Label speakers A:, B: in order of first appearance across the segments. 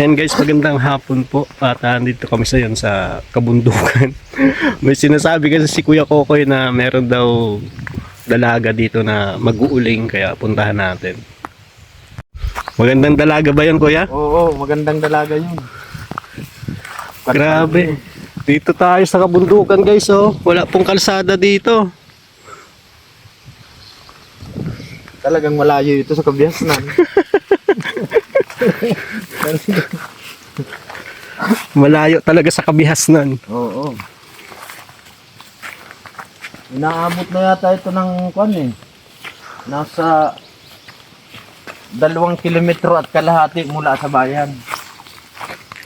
A: Yan guys, magandang hapon po. At dito kami sa kabundukan. May sinasabi kasi si Kuya Kokoy na meron daw dalaga dito na mag-uuling, kaya puntahan natin. Magandang dalaga ba yun, Kuya?
B: Oo, magandang dalaga yun.
A: Grabe. Dito tayo sa kabundukan guys, oh. Wala pong kalsada dito.
B: Talagang malayo ito sa Kabiasnan.
A: Malayo talaga sa kabihasnan.
B: Oo. Inaabot na yata ito ng kwan eh. Nasa 2 kilometro at kalahati mula sa bayan.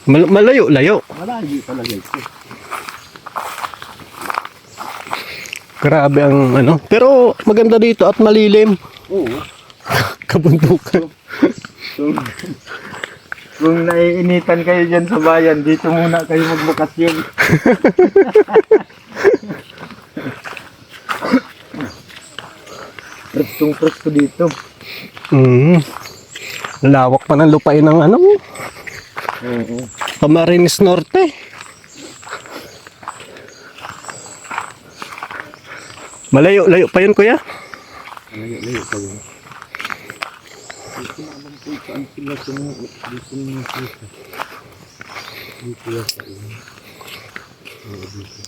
A: Malayo-layo.
B: Malayo talaga ito.
A: Grabe ang ano. Pero maganda dito at malilim.
B: Oo.
A: Kabundukan.
B: Kung naiinitan kayo dyan sa bayan, dito muna kayo magbakasyon. Prestong-presto dito.
A: Lawak pa ng lupain ng ano.
B: Oo.
A: Camarines Norte. Malayo-layo pa yun, Kuya?
B: Malayo pa yun. Dito na alam ko saan sila sumuot. Dito na sila. Dito yata yun. Oo, dito.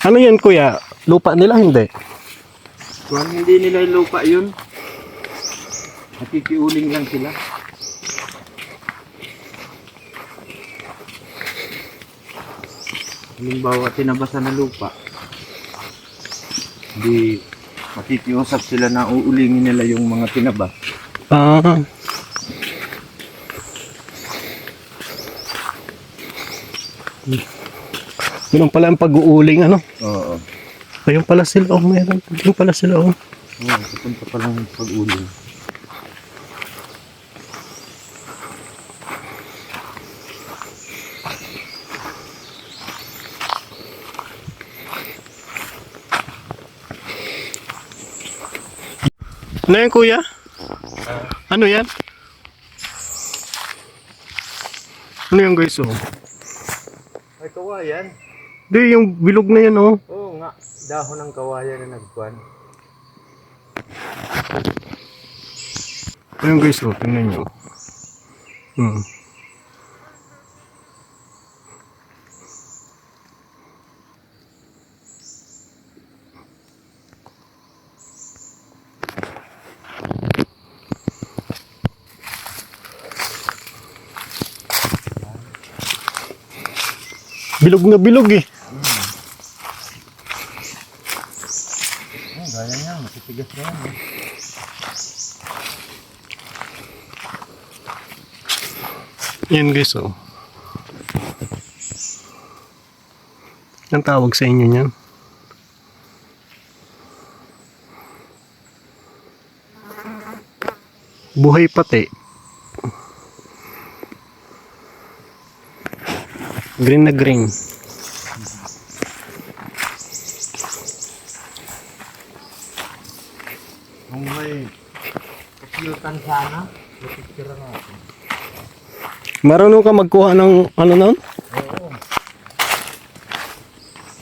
A: Ano yan, Kuya? Lupa nila, hindi?
B: Kung hindi nila yung lupa yun, nakikiuling lang sila. Halimbawa, tinabasan na lupa. Hindi makikiusap sila na uulingin nila yung mga tinabas.
A: Ah. Yun pala ang pag-uuling, ano?
B: Oo.
A: Ayun pala sila, oh. Meron. Ayun pala sila, oh.
B: Oo, papunta pa lang pag-uling.
A: Ano yan, Kuya? Ano yan? Ano yan, guys, oh?
B: Ay, kawayan.
A: Di, yung bilog na yan, oh.
B: Oo nga, dahon ng kawayan na nagkuhan.
A: Ayun, guys, oh. Tingnan nyo. Bilog na bilog, eh.
B: Gaya niya, matitigas na yan.
A: Yan, guys, oh. Anong tawag sa inyo niyan? Buhay pati. Green na green.
B: Kung may kapulutan sana, napipira natin.
A: Marunong ka magkuha ng ano nun?
B: Oo.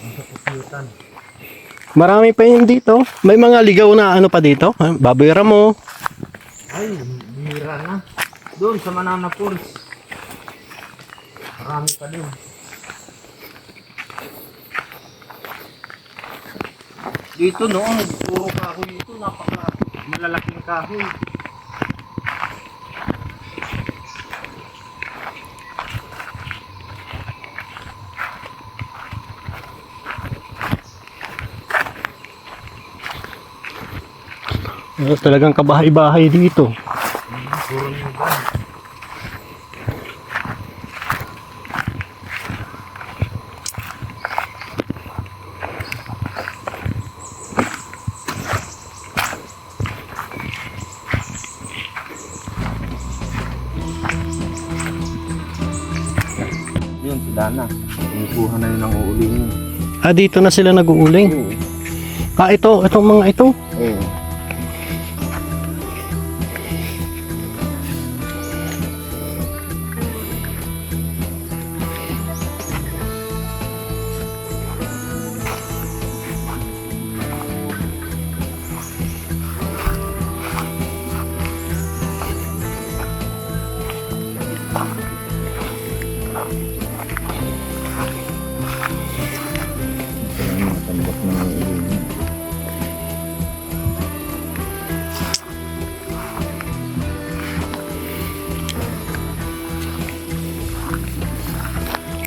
B: Ang kapulutan.
A: Marami pa yun dito. May mga ligaw na ano pa dito. Baboy ramo.
B: Ay, mira na. Doon sa Manana Falls. Marami pa doon. Dito noon, puro kahoy dito. Napaka malalaking kahoy.
A: Talagang kabahay-bahay dito.
B: Puro nyo. Yun, si Dana. Kumukuha na yun ang uulingin.
A: Ah, dito na sila nag-uuling.
B: Oo.
A: Ah, itong mga ito.
B: Oo.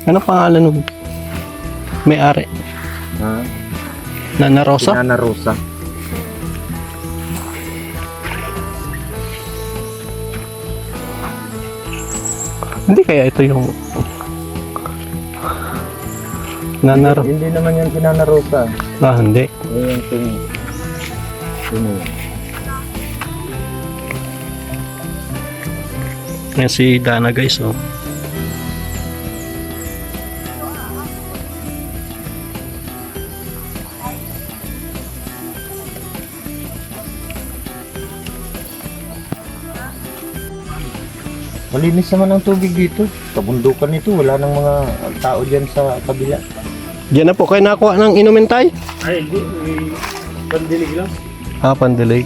A: Ano pangalan ng may-ari?
B: Ha?
A: Nana Rosa?
B: Nana Rosa.
A: Hindi kaya ito yung Nana Rosa?
B: Hindi naman yan si Nana Rosa.
A: Ah, hindi.
B: Ayan yung
A: Yan si Dana guys, oh.
B: malinis naman ang tubig dito. Kabundukan nito, wala nang mga tao dyan sa kabila.
A: Diyan na po kayo nakuha ng inumin tayo?
C: Ay, hindi. May pandilig lang.
A: Ah, pandilig.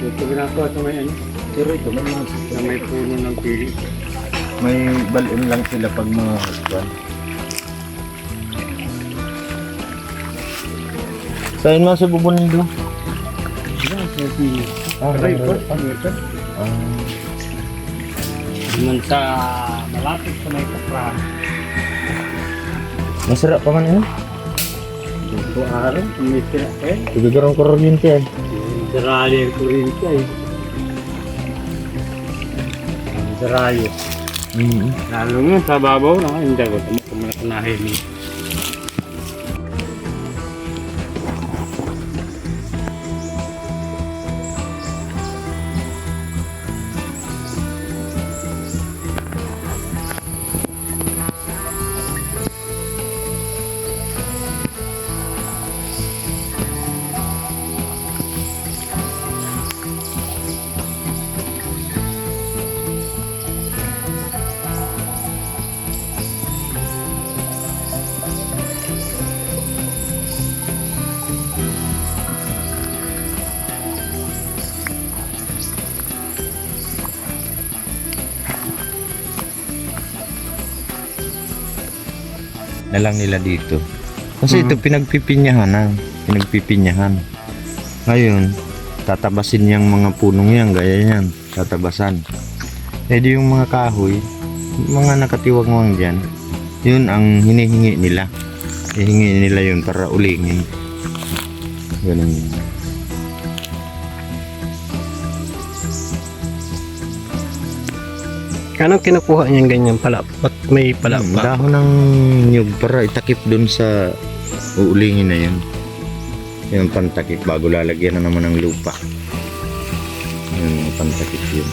C: Ito ginagawa sa may ano. Pero ito, na may puno ng pili.
B: May balon lang sila pag mga husband. Saan mga sa bubunin doon?
C: Yan, may pili. Aray, ito. Naman sa malapit sa may kapra.
B: Masarap pa man yun.
C: Ito araw, may tira pa eh.
B: Tubigarang kuryente yan.
C: Sarali ang kurinti ay. Sarali. Lalo nga sa babaw na, hindi ko kumalakanahin.
B: Na lang nila dito. Kasi ito pinagpipinyahan. Ngayon, tatabasin yung mga punong yan, gaya yan, tatabasan. Eh di yung mga kahoy, mga nakatiwangwang dyan, yun ang hinihingi nila. Hihingi nila yun para ulingin. Ganun yun.
A: Anong kinukuha niyan ganyan pala? Ba't may pala pa?
B: Dahon ng nyug para itakip dun sa uulingin na yun. Yung pantakip bago lalagyan na naman ng lupa. Yung pantakip yun.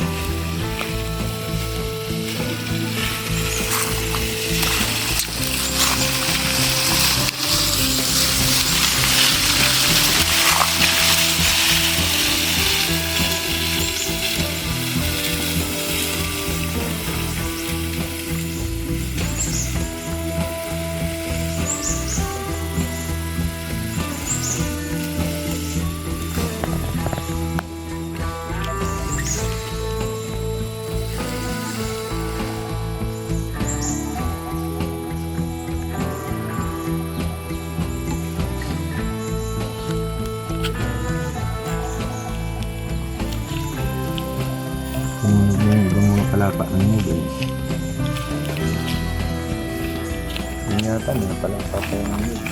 B: Yung mga palapa ng nyug eh. Yung yata mga palapa pa yung nyug.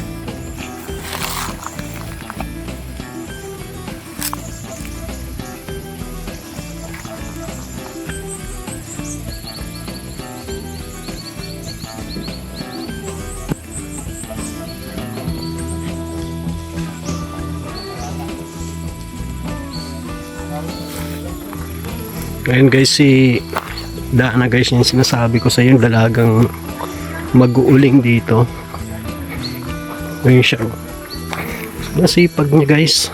A: Ngayon guys, si Dana guys, yung sinasabi ko sa iyo, yung dalagang mag-uuling dito. Ngayon siya, nasipag niya guys.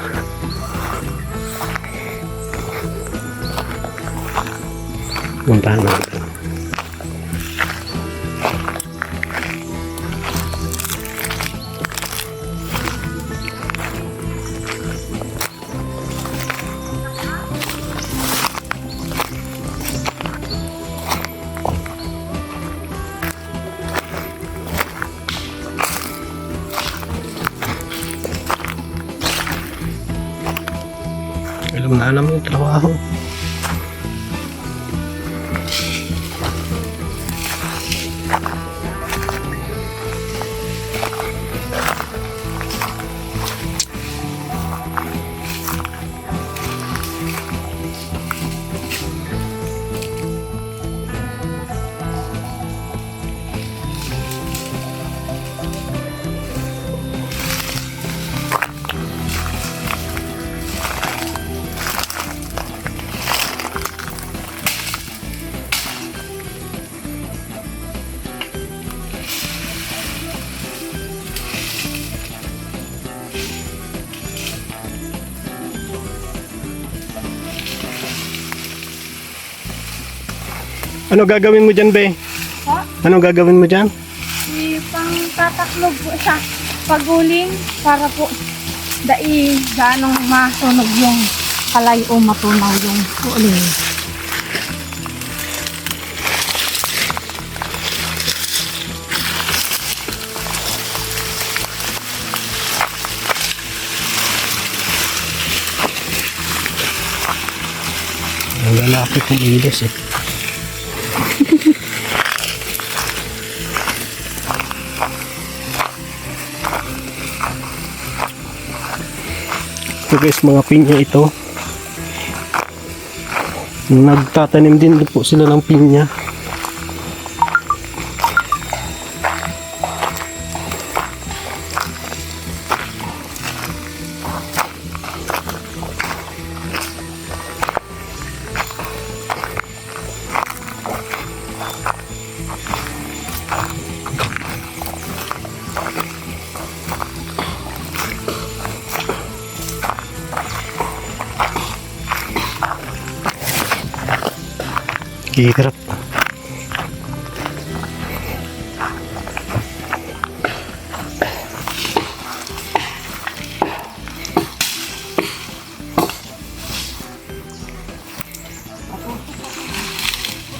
A: Puntahan natin. Alam mo yung trabaho. Ano gagawin mo dyan, be?
D: Po,
A: Ano gagawin mo dyan?
D: pang tataklog po sa paguling para po ganong masunog yung kalay o matunaw yung uling.
A: Ang lalaki kong ilos eh. Ito guys, mga pinya ito. Nagtatanim din po sila ng pinya. Hirap.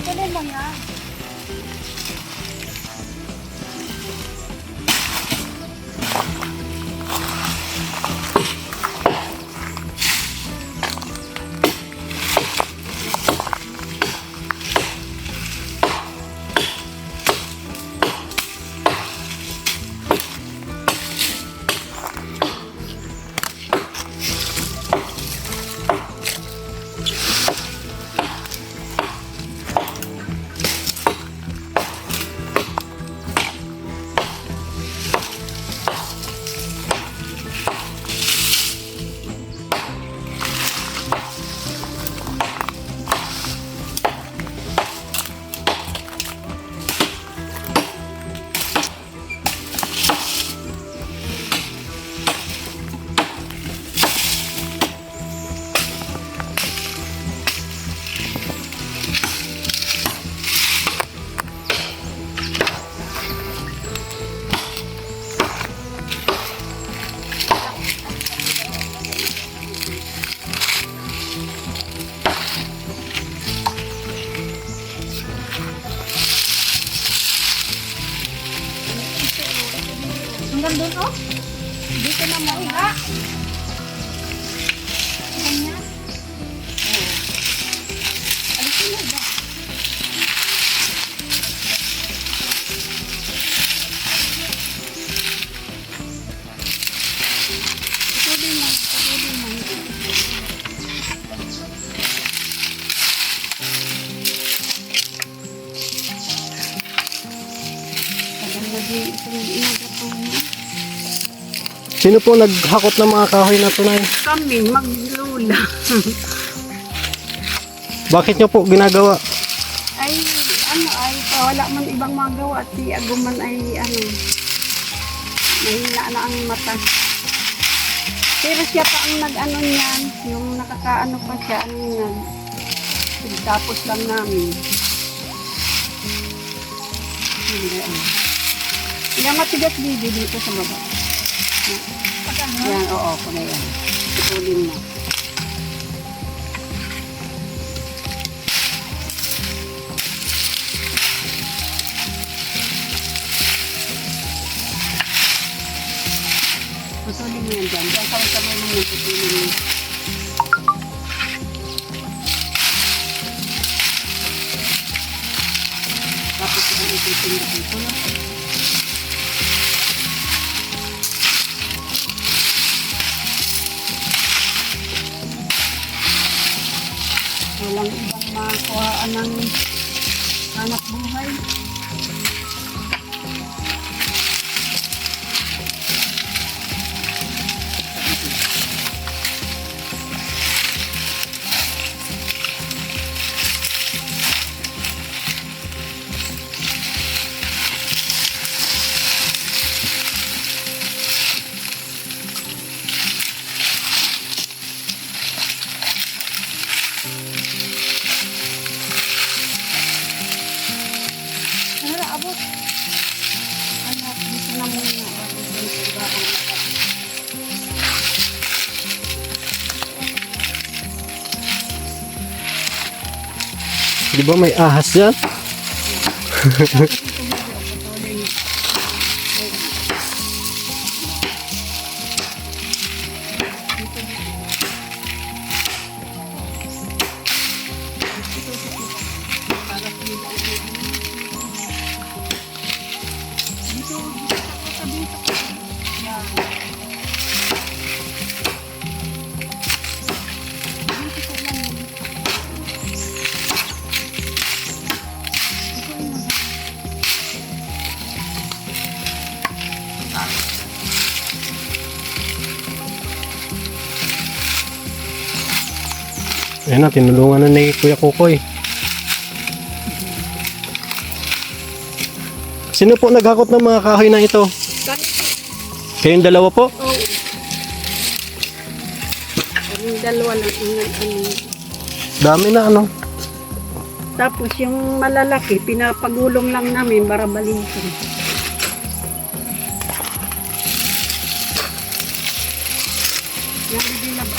D: Tuloy lang yan. Hanggang doon, oh. Dito na mo, ha? Ganyan. Oh. Alisin na ba? Patuloy mo, patuloy mo. Maganda din itong inagapan mo.
A: Sino po naghakot ng mga kahoy na tunay?
D: Kami, maglula.
A: Bakit nyo po ginagawa?
D: Ay, wala man ibang magawa at si Aguman ay, mahina na ang mata. Pero siya pa ang nag-ano niyan, yung nakakaano pa siya, tapos lang namin. Hindi matigas dito sa baba. Yan, oo, kuna yan. Putulin mo. Putulin mo yan dyan. Diyan sabay-sabay mo yan, putulin mo. Tapos ang ititin dito na. Walang ibang makuhaan ng hanap buhay.
A: Di ba may ahas yan? Ayan na, tinulungan na ni Kuya Kukoy. Sino po naghakot ng mga kahoy na ito? Kayong dalawa po?
E: Oo. Yung dalawa lang ang
A: Dami na ano.
E: Tapos yung malalaki, pinapagulong lang namin para balikin. Yan din na ba?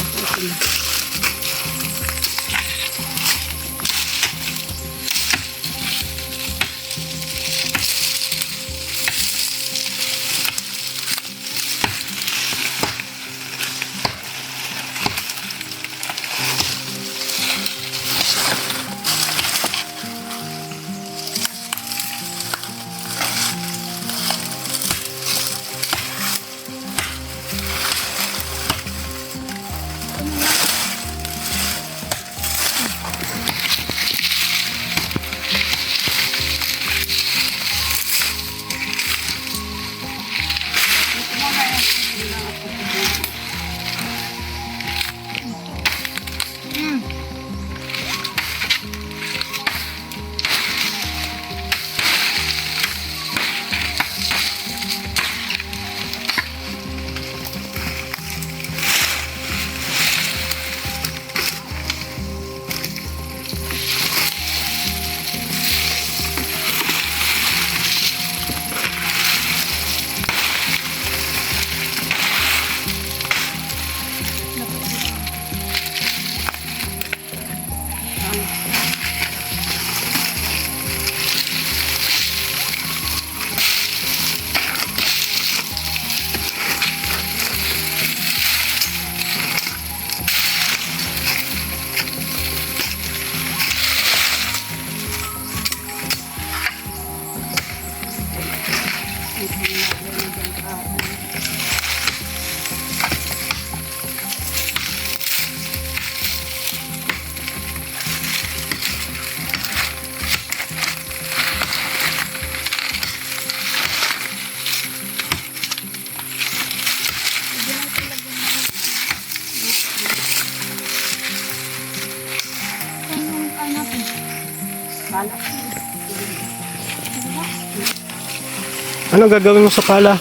A: Ano gagawin mo sa pala?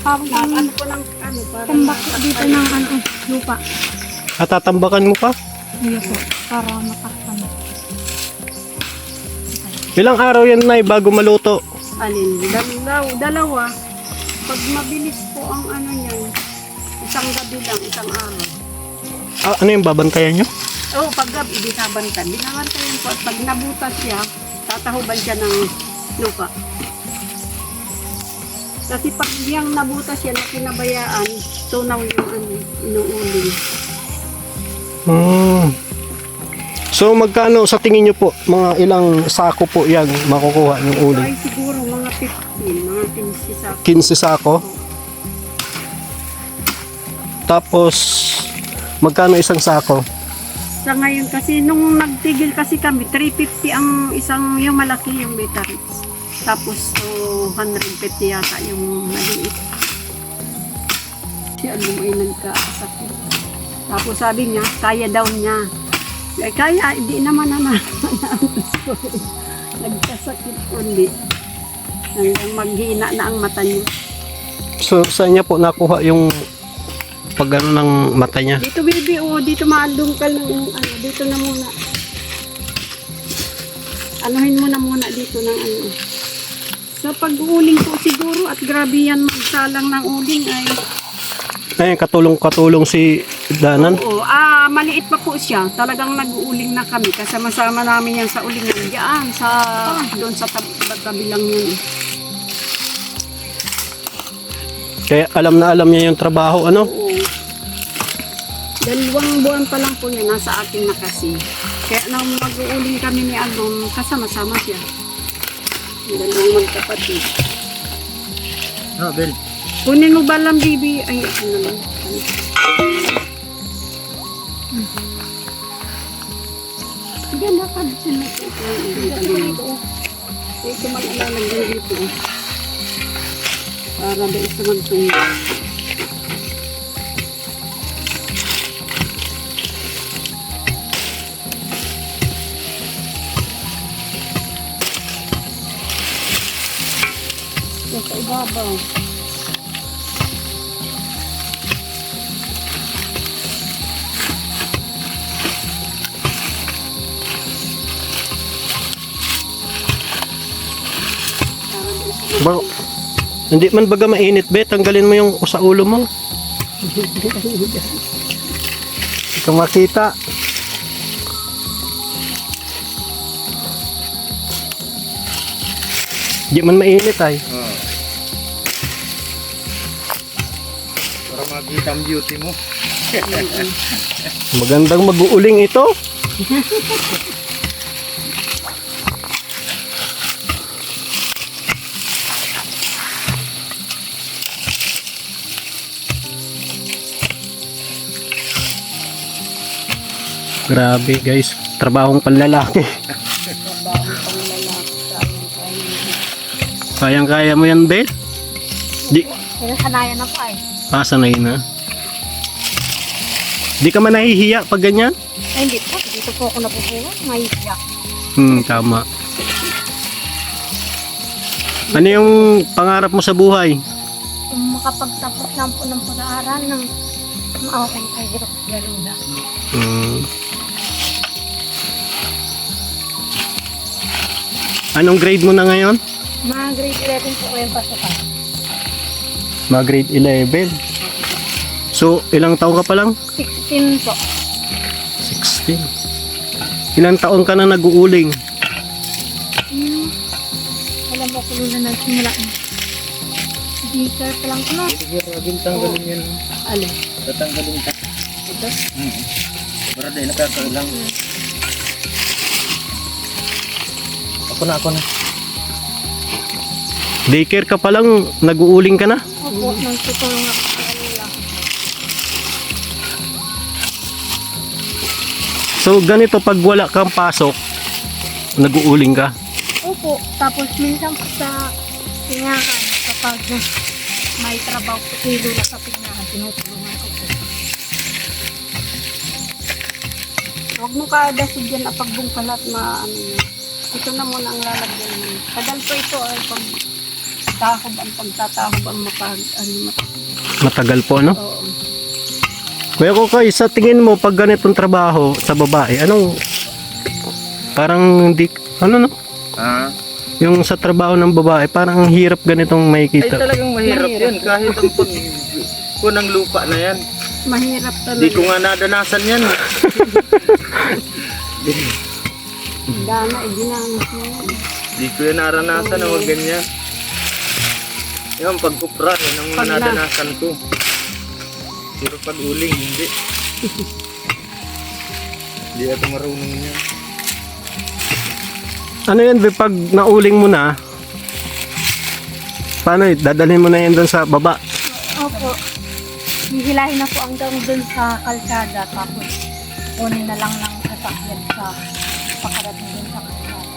E: Ano ko ng ano para
D: Tambak dito ng ano, lupa.
A: At tatambakan mo pa?
D: Hindi po, para matakpan.
A: Ilang araw yan, Nay, bago maluto?
E: alin, dalawa. Pag mabilis po ang ano niyan, isang gabi lang, isang araw.
A: Ah, ano yung babantayan nyo?
E: Oo, pag gabi, di sabantan. Binabantayan po at pag nabutas siya, tatahuban siya ng lupa. Kasi pag yung nabutas siya na pinabayaan, tunaw yung ano, inuuling.
A: So magkano sa tingin nyo po, mga ilang sako po yan makukuha yung uling?
E: Ay siguro mga 15, mga 15 sa
A: 15 sako? Tapos magkano isang sako?
E: Sa ngayon kasi, nung nagtigil kasi kami, 350 ang isang, yung malaki yung metarits. Tapos 250 yata yung maliit. Si ano ay nagkasakit. Tapos sabi niya, kaya daw niya. Eh, kaya, hindi naman na nagkasakit ulit. Hanggang maghina na ang mata niya.
A: So saan niya po nakuha yung pag ano ng mata niya?
E: Dito baby, dito maaldungkal ng ano, dito na muna. Anuhin mo na muna dito ng ano. Sa pag-uling po siguro at grabe yan magsalang ng uling ay
A: Ayun, katulong si Danan.
E: oo, maliit pa po siya, talagang nag-uuling na kami. Kasama-sama namin yan sa ulingan. Diyan, doon sa tabi lang yun.
A: Kaya alam na alam niya yung trabaho, ano?
E: Oo. 2 buwan pa lang po niya, nasa akin na kasi. Kaya nang mag-uuling kami ni Agong, kasama-sama siya. 2 magkapatid.
B: No, Bel.
E: Kunin mo ba lang, baby? Ay, ano lang. Diyan na pa sila ito. Ito mag-alalagay dito. Para ba isa magtungo. Sa ibabaw.
A: Ba, hindi man baga mainit, be. Tanggalin mo yung sa ulo mo. Ito makita. Hindi man mainit ay.
B: Para makita ang beauty mo.
A: Magandang mag-uuling ito. Grabe guys, trabahong panlalaki. Kayang-kaya mo yan, Beth? Di,
D: Sinasanayan na po ay.
A: sanay na. Di ka man nahihiya pag ganyan?
D: Ay, hindi po. Dito po ako napupuha. May iyak.
A: Tama. Ano yung pangarap mo sa buhay?
D: Kung makapagtapos lang po ng pag-aaral ng maaking ay hirap galula.
A: Anong grade mo na ngayon?
D: Mga grade 11 po ko yung pasukan.
A: Mga grade 11. So, ilang taon ka pa lang?
D: 16 po.
A: 16. Ilang taon ka na nag-uuling?
D: Alam mo kung na nagsimula. Speaker pa lang ko no?
B: Sige, Robin, tanggalin yan.
E: Alin?
B: Tatanggalin ka.
E: Ito?
B: Para dahil nakakailang. Ako na.
A: Daycare ka pa lang, nag-uuling ka na?
D: Opo, nagtutulong ako sa kanila.
A: So, ganito pag wala kang pasok, nag-uuling ka?
D: Opo, tapos minsan po sa tingahan, kapag may trabaho po tilo na sa tingahan, tinutulungan ko po.
E: Huwag mo kadasig dyan na pagbungkalat maano yun. Ito na muna ang lalagyan mo. Kadal po ito ay pagtatahob ang
A: Matagal po, ano?
E: Oo.
A: Kuya Kokoy, sa tingin mo, pag ganitong trabaho sa babae, anong, parang hindi, ano no? Yung sa trabaho ng babae, parang ang hirap ganitong
B: Ay,
A: makikita.
B: talagang mahirap yan. Kahit ang kunang lupa na yan.
E: Mahirap talaga.
B: Di ko nga nadanasan yan.
E: Dana, ginamit mo yan.
B: Di ko yan naranasan na wag ganyan. Yan, pagkupra, yan ang
E: Pag na-
B: nadanasan ko. Pero pag uling, hindi. Hindi ako marunong niya.
A: Ano yan, be, pag nauling mo na, paano dadalhin mo na yan doon sa baba?
D: Opo, hihilahin na po hanggang dun sa kalsada, tapos kunin na lang ng sasakyan sa pakarating dun sa kalsada.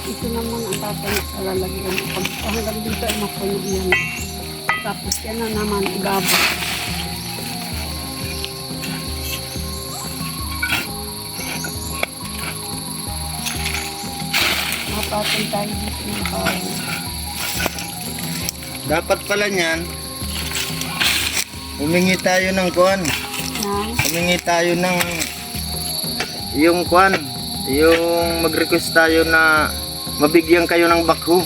E: Ito naman ang tatay sa lalagyan. Pag hanggang dito ay mapuno yan. Tapos yan na naman igaba. Mapatay tayo dito ng bahay.
B: Dapat pala niyan, humingi tayo ng kuwan.
E: Yan.
B: Humingi tayo ng yung kuwan. Yung mag-request tayo na mabigyan kayo ng bakho.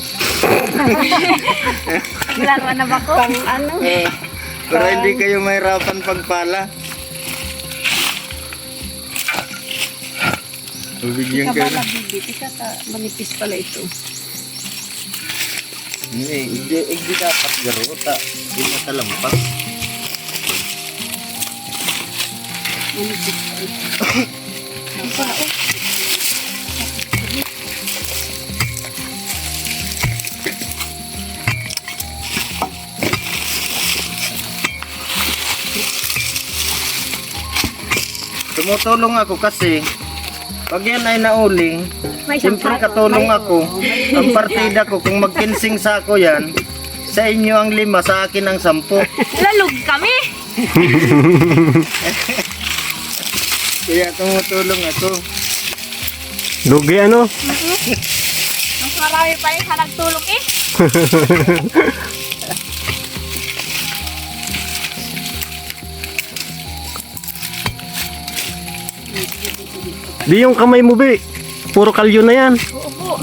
D: Wala naman na ba ko?
E: Pang ano?
B: Para hindi kayo mahirapan pagpala. Bigyan
E: Ika
B: ka
E: ba
B: na.
E: bibi? Ika ka, manipis pala ito.
B: Hindi dapat garota. Hindi matalampas.
E: Manipis pala ito.
B: Tumutulong ako kasi pag yan ay nauling,
D: May isang
B: siyempre katulong ako. Ang partida ko, kung magkinsing sa ako yan, sa inyo ang 5, sa akin ang 10.
D: lalog kami.
B: Kaya tumutulong ako.
A: Lugi ano?
D: Mas marami pa rin sa nagtulong eh.
A: Di yung kamay mo, be. Puro kalyo na yan.
D: Oo po.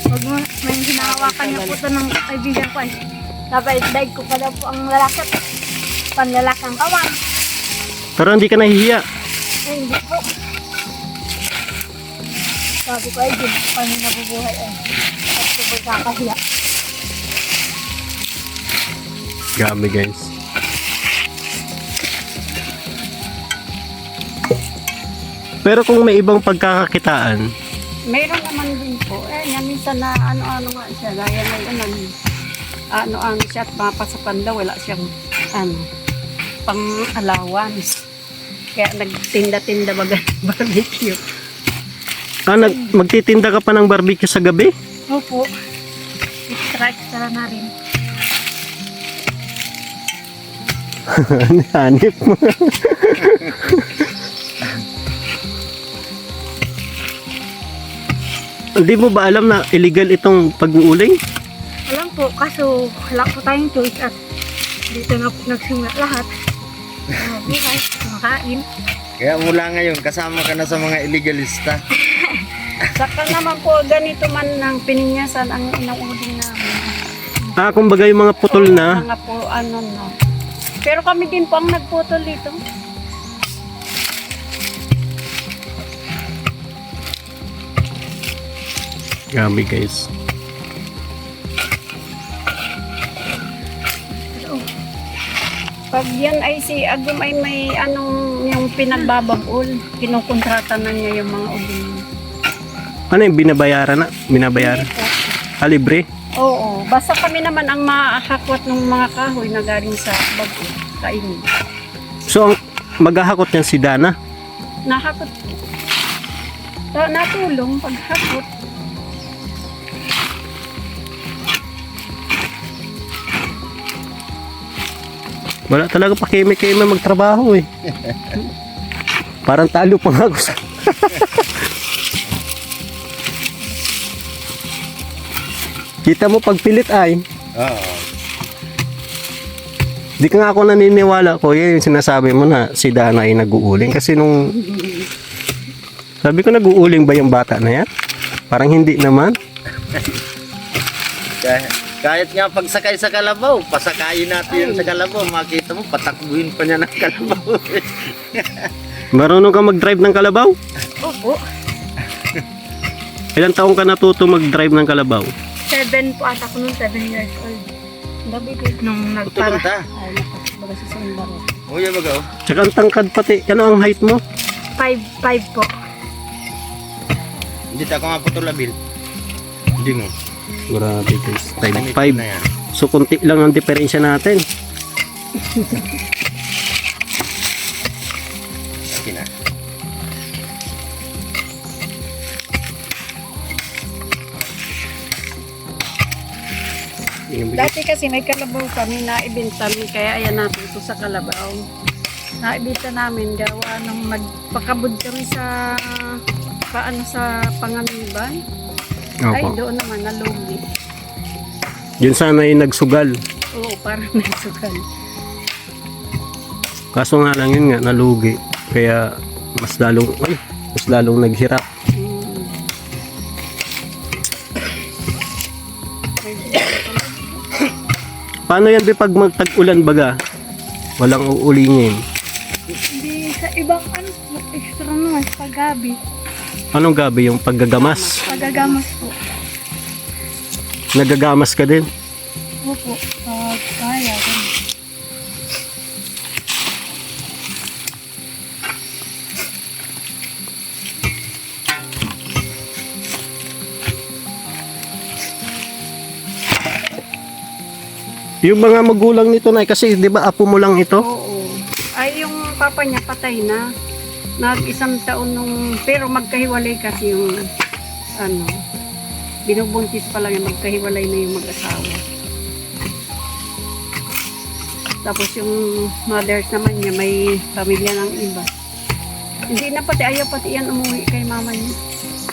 D: Pag may hinahawakan niya po ito ng kaibigan ko ay daig ko pa daw po ang lalaki. Panlalaki ang kawan.
A: Pero hindi ka nahihiya.
D: Ay, hindi po. Sabi ko ay, di kami nabubuhay ay. At po ba kakahiya?
A: Grabe, guys. Pero kung may ibang pagkakakitaan,
E: Mayroon naman din po. Yan, minsan na ano-ano nga siya. Gaya ngayon, ano-ano siya at mapasapan daw. Wala siyang, pang-allowance. Kaya nagtinda-tinda baga ng barbecue.
A: magtitinda ka pa ng barbecue sa gabi?
D: Opo. Extra na rin.
A: Hanip mo. Hindi mo ba alam na illegal itong pag-uuling?
D: Alam po, kaso wala po tayong choice at dito na po nagsimula lahat. Buhay, kumakain.
B: Kaya mula ngayon, kasama ka na sa mga illegalista.
E: Saka naman po, ganito man ng pininyasan ang inauling namin.
A: Kumbaga yung mga putol na.
E: Mga po, no. Pero kami din po ang nagputol dito.
A: Grabe, guys.
E: Pag yan ay si Agum ay may yung pinagbabagol, kinukontrata na niya yung mga uling.
A: Ano yung binabayaran na? Binabayaran?
E: Hindi po.
A: Libre?
E: Oo, basta kami naman ang mahakwat ng mga kahoy na galing sa bago, kainin.
A: So, ang maghahakot niyan si Dana?
E: Nahakot po. Natulong paghakot.
A: Wala talaga pa keme-keme magtrabaho eh. Parang talo pa nga ako sa... Kita mo pagpilit ay.
B: Oo.
A: Di ka nga ako naniniwala ko yung sinasabi mo na si Dana ay nag-uuling. Kasi nung... Sabi ko nag-uuling ba yung bata na yan? Parang hindi naman.
B: Kahit nga pagsakay sa kalabaw, pasakayin natin yan sa kalabaw. Makita mo, patakbuhin pa niya ng kalabaw.
A: Marunong ka mag-drive ng kalabaw?
D: Opo.
A: Ilang taong ka natuto mag-drive ng kalabaw?
D: 7 po ata ko noon, 7 years old.
E: Gabi ko.
D: Nung
B: Tutulong
D: nagpara.
B: ta.
E: Ay, baga sa sundaro.
B: Uy, baga oh.
A: Tsaka ang tangkad pati. Ano ang height mo?
D: 5 po.
B: Hindi ta ako nga putulabil. Hindi mo.
A: Grabe guys.
B: Ganito
A: 5'5".
B: na yan.
A: So kunti lang ang diferensya natin.
B: Okay na.
E: Dati kasi may kalabaw kami na ibinta mi, kaya ayan natin ito sa kalabaw. Naibita namin gawa nung magpakabud kami sa sa Pangamiban. Ay,
A: Opo.
E: doon naman nalugi.
A: Yun sana yung nagsugal.
E: Oo, parang nagsugal.
A: Kaso nga lang yun nga, nalugi. Kaya mas lalong naghirap.
E: Hmm.
A: Paano yan di pag magtag-ulan baga? Walang uulingin.
D: Hindi sa ibang ano, extra naman, paggabi.
A: Anong gabi? Yung paggagamas?
D: Pagagamas po.
A: Nagagamas ka din?
D: Opo, pag kaya. ganun.
A: Yung mga magulang nito na kasi, di ba apo mo lang ito?
E: Oo. Ay, yung papa niya patay na. Nag-isang taon nung, pero magkahiwalay kasi yung, ano, binubuntis pa lang yung magkahiwalay na yung mag-asawa. Tapos yung mothers naman niya, may pamilya ng iba. Hindi na pati, ayaw pati yan umuwi kay mama niya.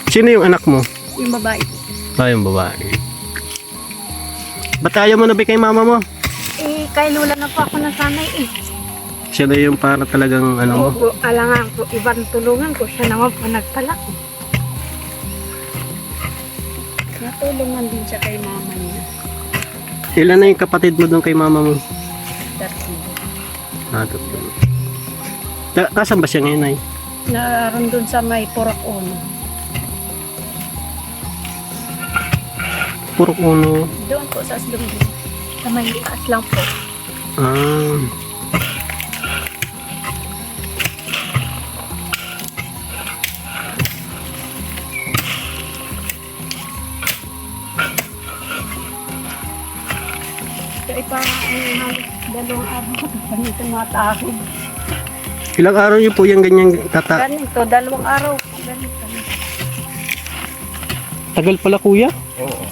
A: Sino yung anak mo?
E: Yung babae.
A: Yung babae. Ba't ayaw mo na ba kay mama mo?
D: Eh, kay Lula na po ako nasanay eh.
A: Siya na yung para talagang ano mo?
D: Opo, alangan ko, ibang tulungan ko. Siya naman po nagpalaki.
E: Natulungan din siya kay mama niya.
A: Ilan na yung kapatid mo doon kay mama mo?
E: Tatlo.
A: Tatlo. Kasan ba siya ngayon ay?
E: Naroon dun sa may Purok Uno.
A: Purok Uno.
E: Doon po sa Asdungin.
D: Sa may taas lang po.
A: Ah.
E: Kaya pa, halos 2 araw ganito matahid.
A: Ilang araw niyo po yung ganyang tata?
E: Ganito, 2 araw po ganito.
A: Tagal pala kuya?
B: Oo.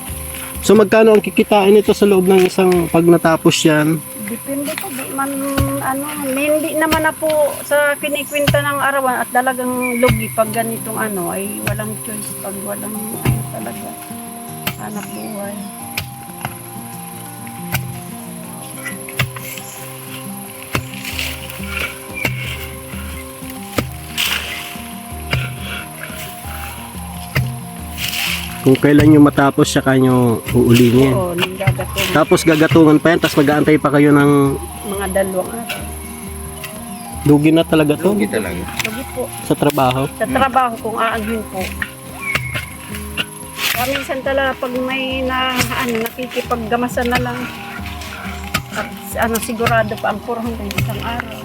A: So magkano ang kikitain nito sa loob ng isang pag natapos yan?
E: Depende po, di man, ano, hindi naman na po sa kinikwenta ng arawan at talagang lugi pag ganitong ano, ay walang choice pag walang ano talaga, hanap buhay.
A: Kung kailan nyo matapos siya kanyo uulingin.
E: Oo, nang gagatungan.
A: Tapos gagatungan pa yan, tapos mag-aantay pa kayo ng
E: Mga 2 araw.
A: dugi na talaga to
B: Lugi talaga.
E: Lugi po.
A: sa trabaho.
E: Sa trabaho kung aagin po. Minsan talaga pag may nakikipaggamasan na lang. At ano, sigurado pa ang 400 isang araw.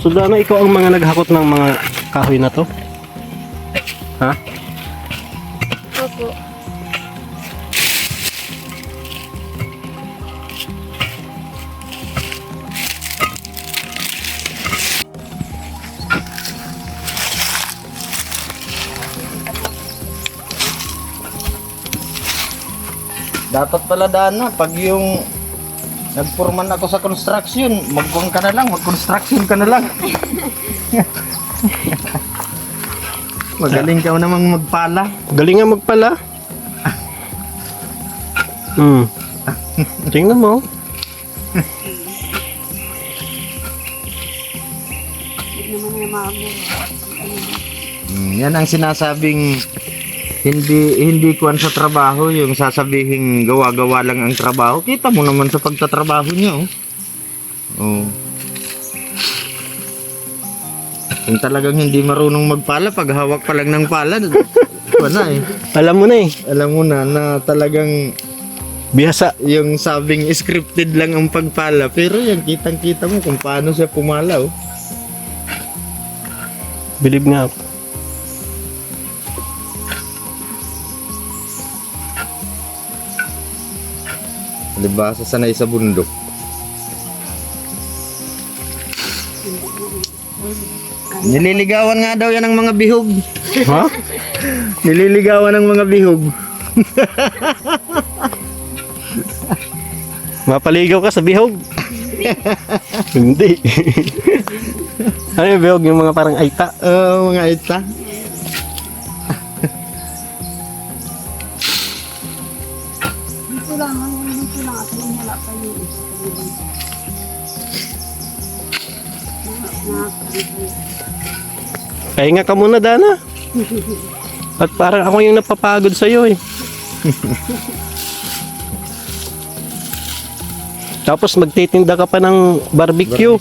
A: So Dana, ikaw ang mga naghakot ng mga kahoy na to? Ha?
E: Opo.
B: Dapat pala Dana, pag yung nagpurman ako sa construction, mag-construction ka na lang. Magaling ka namang magpala.
A: Galing nga magpala. Tingnan mo.
E: Hindi naman yung maabot.
B: Yan ang sinasabing hindi kuwan sa trabaho, yung sasabihin gawa-gawa lang ang trabaho. Kita mo naman sa pagtatrabaho niya, oh. Oh. Kung talagang hindi marunong magpala, pag hawak pa lang ng pala, wala eh.
A: Alam mo na eh.
B: Alam mo na talagang
A: Bihasa.
B: yung sabing scripted lang ang pagpala, pero yan kitang-kita mo kung paano siya pumala, oh.
A: Bilib nga.
B: Diba, sasanay sa bundok. Nililigawan nga daw yan ng mga bihog.
A: Ha?
B: Nililigawan ng mga bihog.
A: Mapaligaw ka sa bihog? Hindi. Ano yung bihog? Yung mga parang aita.
B: Mga ita.
E: Dito lang at yung wala pa yung isa.
A: Pahinga ka muna, Dana. At parang ako yung napapagod sa'yo eh. Tapos magtitinda ka pa ng barbecue.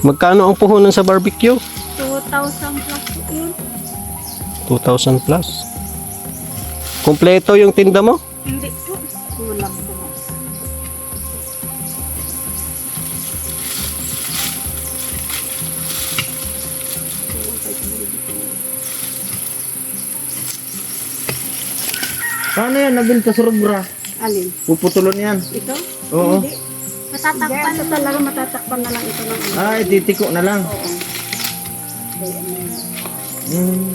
A: Magkano ang puhunan sa barbecue?
E: 2,000 plus po yun.
A: 2,000 plus. Kompleto yung tinda mo?
E: Hindi po. Kulang po.
B: Paano yan? Nabinta sa rubra.
E: Alin?
B: Puputulon yan.
E: Ito?
B: Oo.
E: Hindi. Matatakpan na talaga. Matatakpan na lang ito ng ano.
B: Ay, titiko na lang.
E: Oo.
B: Hmm.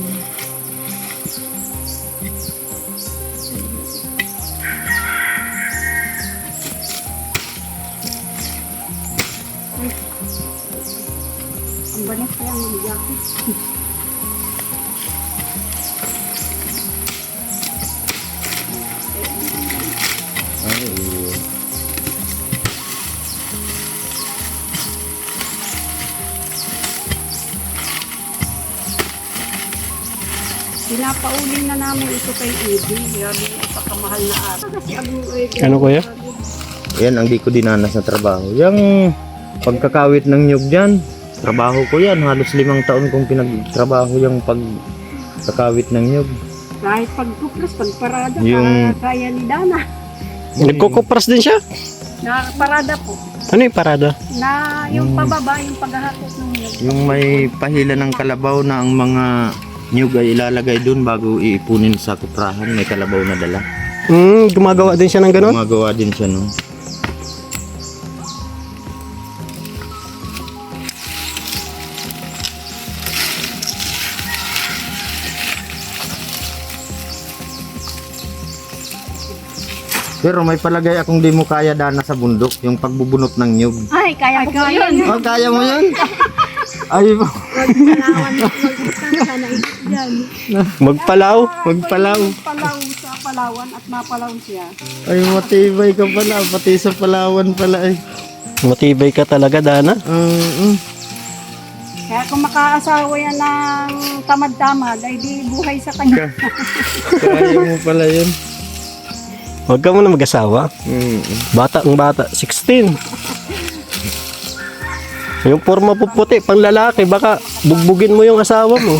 E: Ang banat kaya ng jacket.
B: Ay, oo.
E: Pinapauli na namin ito kay Eddie. Grabe yung ipakamahal na araw. Kasi ang
A: Ano kuya?
B: Yan ang di ko dinanas na trabaho. Yung pagkakawit ng nyug dyan, trabaho ko yan. Halos 5 taon kong pinagtrabaho yung pagkakawit ng nyug.
E: Kahit pagkuplas, pagparada,
B: Yung-
E: kaya ni Dana.
A: Nagkukupras din siya?
E: Nakaparada po.
A: Ano yung parada?
E: Na yung pababa, yung paghahakot ng nyug.
B: Yung may pahila ng kalabaw na ang mga nyug ay ilalagay dun bago iipunin sa kuprahan. May kalabaw na dala.
A: Gumagawa din siya ng ganun?
B: Gumagawa din siya, no? Pero may palagay akong di mo kaya dana sa bundok, yung pagbubunot ng nyug.
E: Ay, kaya ko yun.
B: Oh, kaya mo yun? Ay,
E: Palawan, magkita na yan.
A: Magpalaw?
B: magpalaw.
E: Palaw sa Palawan at mapalaw siya.
B: Ay, matibay ka pala. Pati sa Palawan pala eh.
A: Matibay ka talaga, Dana.
E: Kaya kung makaasawa yan ng tamad-tamad, ay di buhay sa kanya.
B: Kaya mo pala yun.
A: Huwag ka muna mag-asawa. Ang bata, 16. Yung forma puputi, pang lalaki, baka bugbugin mo yung asawa mo.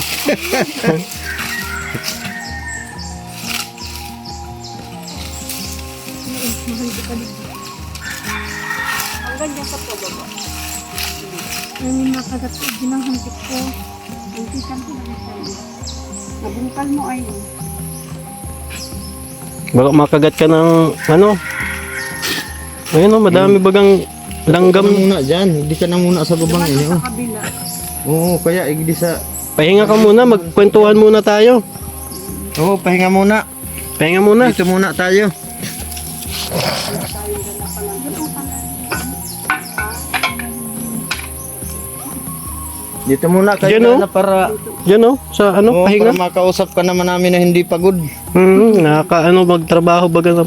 E: Ang ganyan sa pababa.
D: Ay, nakagat ginanghantik ko.
E: Ang tisan ko na sa'yo. Nabungkal mo ay
A: Baka makagat ka ng, ano? Ayun o, madami bagang langgam.
B: Ka na muna dyan. Hindi ka na muna sa babang
E: sa
B: inyo.
E: kabila.
B: Oo, kaya igdi sa...
A: Pahinga ka muna, magkwentuhan muna tayo.
B: Oo, pahinga muna.
A: Pahinga muna.
B: Dito muna tayo. Dito muna kayo
A: Yan, oh.
B: na para...
A: Yan o, sa ano,
B: Oo,
A: pahinga.
B: para makausap ka naman namin na hindi pagod.
A: Nakaka-ano, magtrabaho baga na.